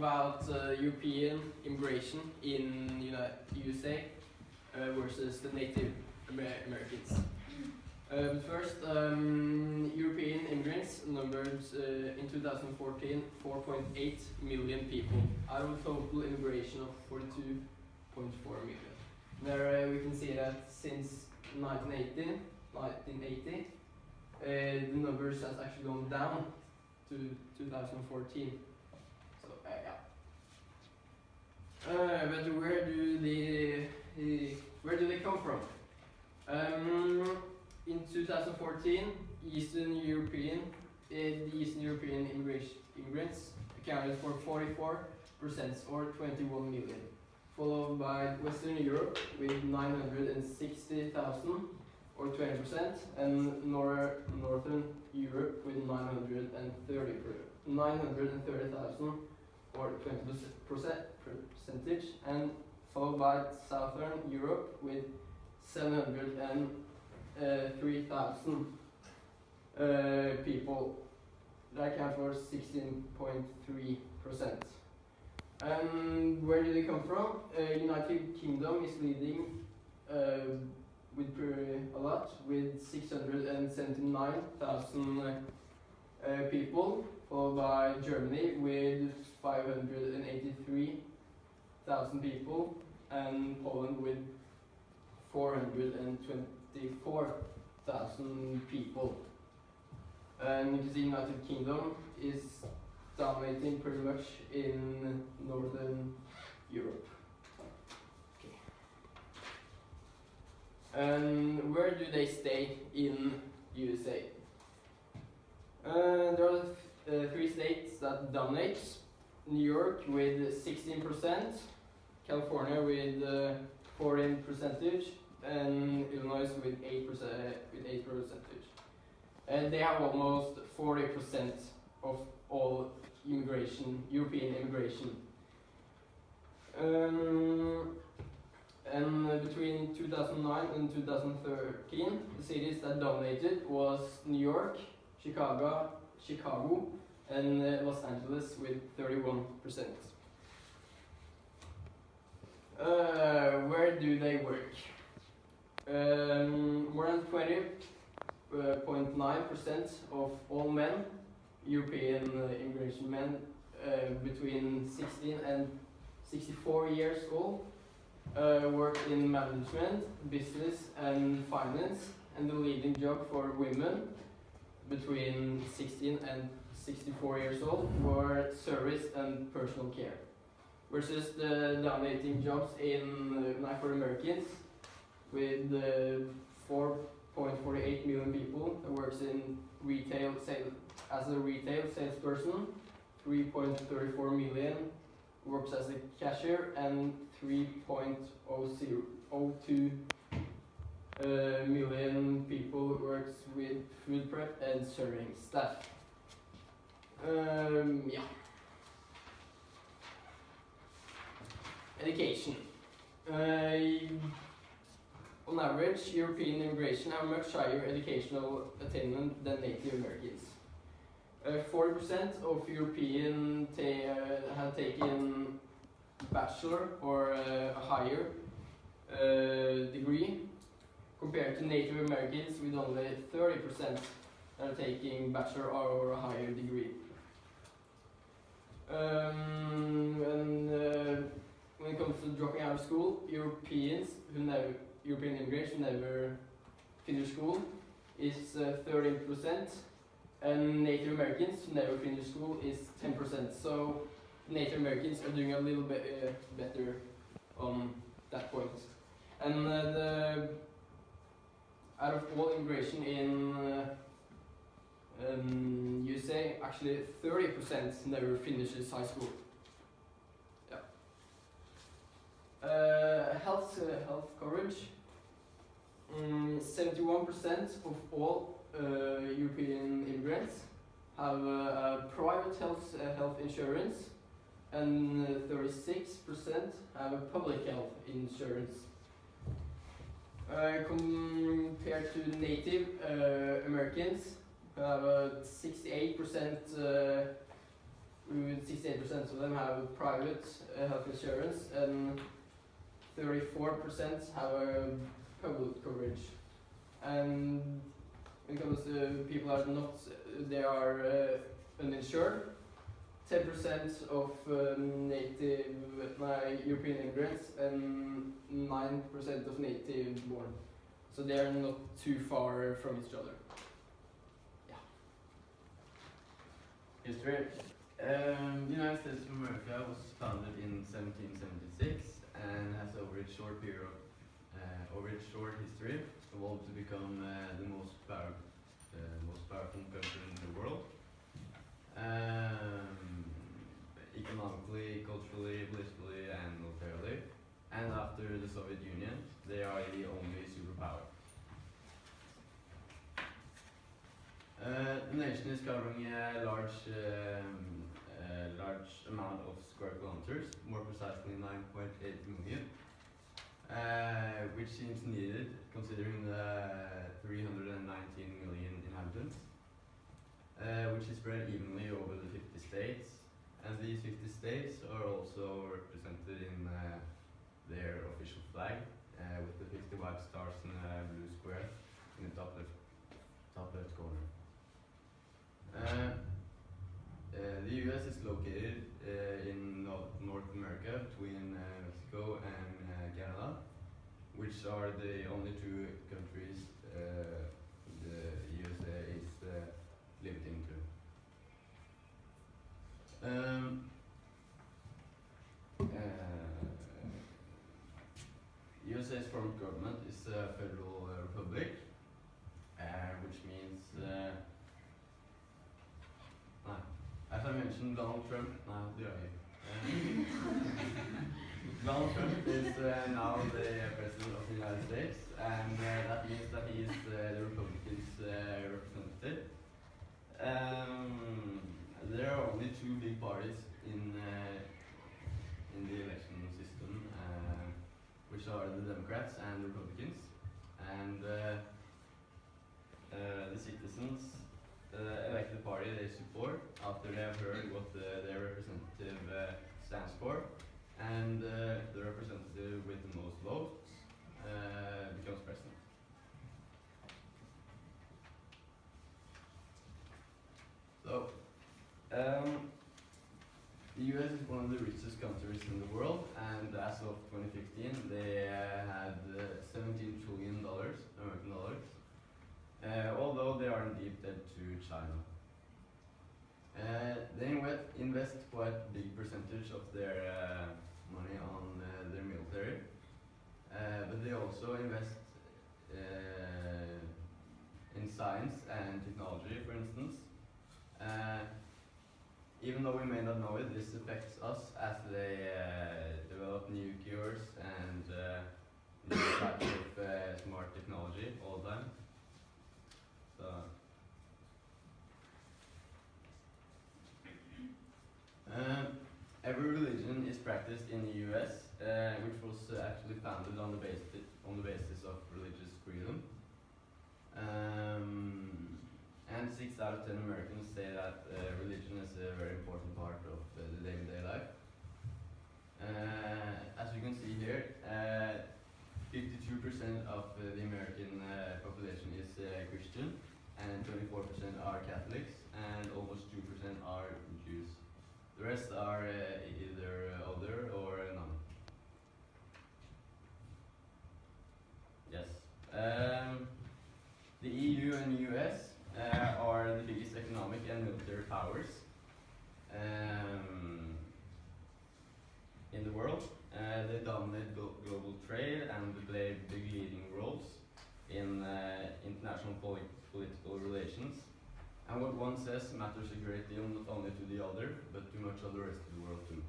about European immigration in USA versus the Native Americans. First, European immigrants numbered in 2014 4.8 million people out of a total immigration of 42.4 million. There we can see that since 1980, the numbers has actually gone down to 2014. So yeah. But where do they come from? In 2014, the Eastern European immigrants accounted for 44% or 21 million, followed by Western Europe with 960,000 or 20%, and Northern Europe with 930,000 or 20%, and followed by Southern Europe with 703,000 people. That account for 16.3%. And where do they come from? United Kingdom is leading with a lot, with 679,000 people, followed by Germany with 583,000 people, and Poland with 424,000 people. And you can see United Kingdom is dominating pretty much in Northern Europe. Okay. And where do they stay in USA? There are three states that dominate: New York with 16%, California with 14%, and Illinois with 8%. And they have almost 40% of all European immigration. And between 2009 and 2013, the cities that dominated was New York, Chicago, and Los Angeles with 31%. Where do they work? More than 20.9% of all men, European immigration men between 16 and 64 years old, work in management, business and finance, and the leading job for women between 16 and 64 years old were service and personal care, versus the dominating jobs for Americans with 4.48 million people that works in retail sales as a retail salesperson, 3.34 million works as a cashier, and 3.02 million people works with food prep and serving staff. Yeah. Education. On average, European immigration have much higher educational attainment than Native Americans. 40% of Europeans have taken bachelor or a higher degree, compared to Native Americans with only 30% that are taking bachelor or a higher degree. When it comes to dropping out of school, European immigrants who never finish school is 13%, and Native Americans who never finish school is 10%. So Native Americans are doing a little bit better on that point. And out of all immigration in USA, actually 30% never finishes high school. Health coverage. 71% of all European immigrants have private health insurance, and 36% have a public health insurance. Compared to Native Americans, who have 68% with 68% of them have private health insurance, and 34% have a public coverage. And when it comes to people are not, they are uninsured. 10% of native European immigrants and 9% of native born. So they are not too far from each other. Yeah. History. The United States of America was founded in 1776 and has over its short history evolved to become the most powerful country in the world. Economically, culturally, politically, and militarily. And after the Soviet Union, they are the only superpower. The nation is covering a large amount of square kilometers, more precisely 9.8 million, which seems needed considering the 319 million inhabitants, which is spread evenly over the 50 states. And these 50 states are also represented in their official flag, with the 50 white stars and a blue square in the top left corner. The US is located in North America between Mexico and Canada, which are the only two countries the USA is limiting to. USA's form of government is a federal republic, which means as I mentioned, Donald Trump. Donald Trump is now the president of the United States, and that means that he is the Republicans' representative. There are only two big parties in the election system, which are the Democrats and the Republicans, and the citizens elect the party they support after they have heard what their representative stands for, and the representative with the most votes becomes president. So, the US is one of the richest countries in the world, and as of 2015, they had $17 trillion American dollars, although they are in deep debt to China. They invest quite a big percentage of their money on their military, but they also invest in science and technology, for instance. Even though we may not know it, this affects us as they develop new cures and new types of smart technology all the time. So, every religion is practiced in the US, which was actually founded on the basis of religious freedom. And 6 out of 10 Americans say that religion is a very important part of the day-to-day life. As you can see here, 52% of the American population is Christian, and 24% are Catholics, and almost 2% are Jews. The rest are either other or none. Yes. The EU and US are the biggest economic and military powers in the world. They dominate global trade and play big leading roles in international political relations. And what one says matters a great deal, not only to the other, but to much of the rest of the world too.